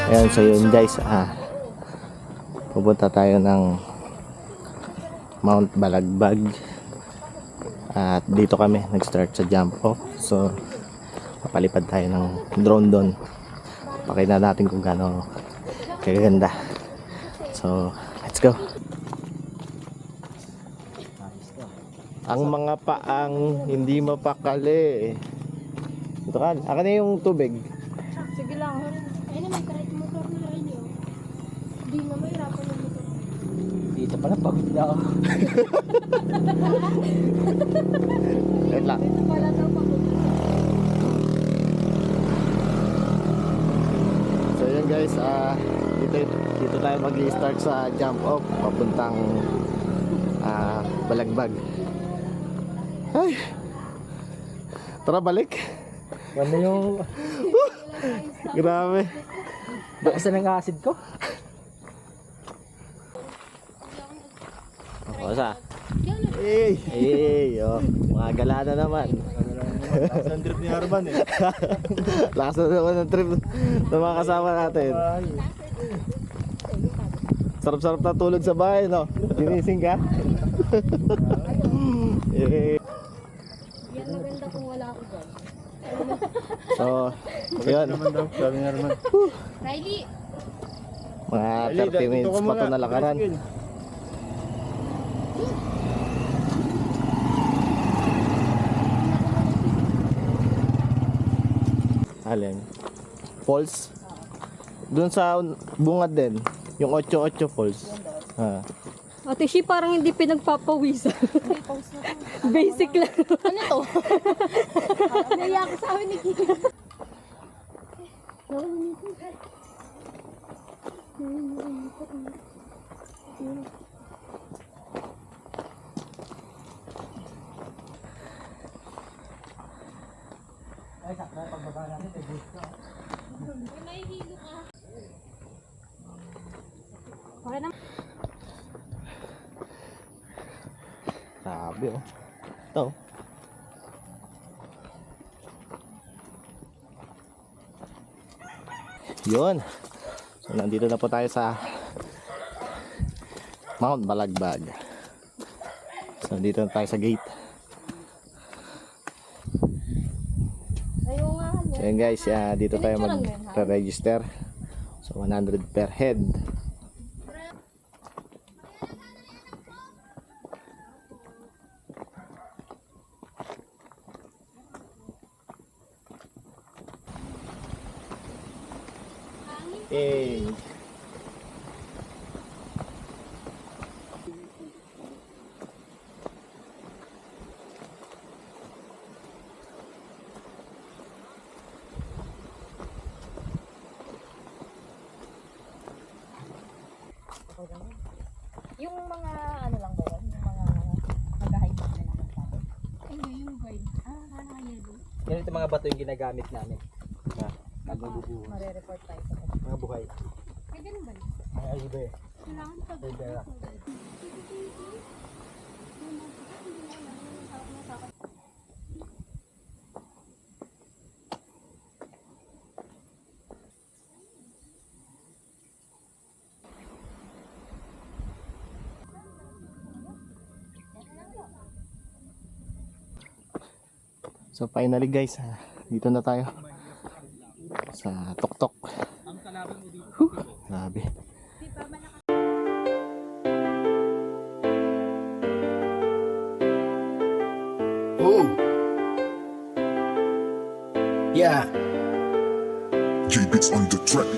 Ayan, so yun guys, pupunta tayo ng Mount Balagbag. At dito kami nag-start sa jump off. So papalipad tayo ng drone doon. Pakita natin kung gaano kaganda. So let's go. Ang mga paang hindi mapakali. Ito kan, akin na yung tubig. Sige lang. Ayun naman, kahit motor na rin yun. Hindi na mahirapan ng motor. Dito pala pagod na ako. Wait lang. Dito pala daw pagod na. So yun guys, dito tayo mag-i-start sa jump off papuntang Balagbag. Ay, tara balik. Ano yung... Grabe. Bakasan ng acid ko? O, sa? Oh, mga gala na naman. Lakas ng trip ni Harman eh. Lakas na naman ng trip ng mga kasama natin. Sarap-sarap na tulog sa bahay, no? Ginising ka? Yan maganda kung wala ako dyan. So, yun. Naman daw, sabi ni Harman. Riley! Mga 30 minutes pa ito na lakaran. Alin? Falls? Doon sa bungad din. Yung 8-8 falls. Ate Shi, parang hindi pinagpapawisan. Basic lang. Ano to? Naiya ko sa amin ni Kiki. Ay, sakto na pagbaba natin. Mahihilo ka. Okay na. Sabi oh. Ito. Yun. So nandito na po tayo sa Mount Balagbag. So dito na tayo sa gate. Ayaw nga. So yun guys, dito tayo mag-register. So 100 per head. Eh. Yung mga ano lang ba yun? Yung mga nag-hide na lang natin. Hindi, yung guide. Yellow. Yan ito mga bato yung ginagamit namin. Nagbubuhay. Mare-report tayo sa kanila. Mga buhay. Ay, ganun ba yun? Ay, iba eh. Kailangan pag... Iba eh. So finally guys, dito na tayo sa Tuktok. Grabe. Oh, yeah. J-Bits on the track.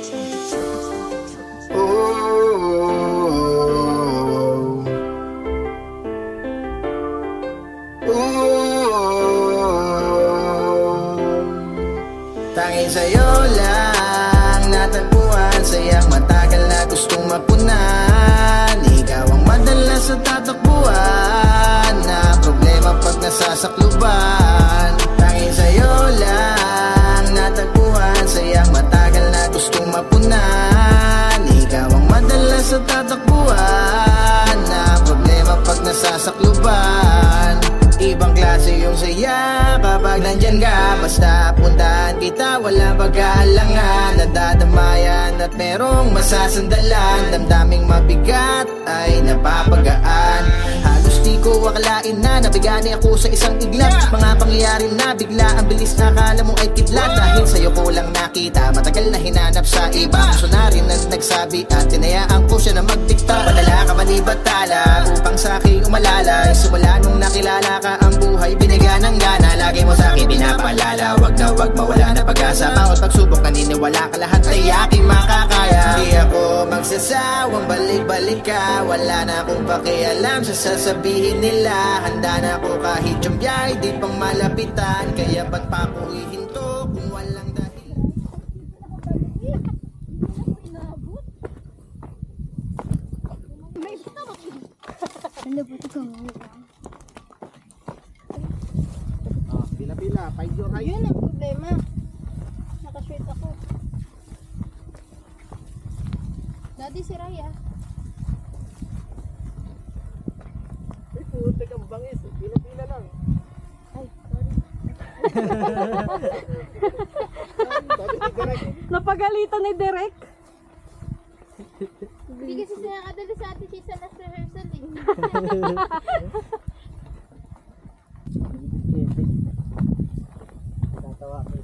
Tanging sa'yo lang natagpuan, sayang matagal na gustong mapunan. Ikaw ang madalas sa tatakbuhan, na problema pag nasasakluban. Tanging sa'yo lang natagpuan, sayang matagal na gustong mapunan. Ikaw ang madalas sa tatakbuhan, na problema pag nasasakluban. Ibang klase yung saya kapag nandyan ka, basta punta Samahan kita, walang pag-aalangan. Nadadamayan at merong masasandalan. Damdaming mabigat ay napapagaan. Halos di ko akalain na nabigani ako sa isang iglap. Mga pangyayari na bigla, ang bilis akala mo ay kidlat. Dahil sa'yo ko lang nakita, matagal na hinanap sa iba. Puso na rin ang nagsabi at tinayaan ko siya na magdikta. Padala ka man ibatala upang sa'kin umalalay. Simula nung nakilala ka, ang buhay binigyan ng gana. Lagi mo sa'kin pinapaalala, wag na wag mawala na pag-asa. Bawat pagsubok naniniwala ka, lahat ay aking makakaya. Di ako magsasawang balik-balik ka. Wala na akong pakialam sa sasabihin nila. Handa na ako kahit yung biyay di pang malapitan. Kaya ba't pa ako hihinto kung walang dahil? Pila-pila, find your height. Yun ang problema. Nakasweet ako. Daddy, si Raya. Ay, puti kang bangis. Pila-pila lang. Ay, sorry. Direct. Napagalitan ni Derek. Hindi kasi sinakadala sa atin siya sa last rehearsal eh. Tatawa ko.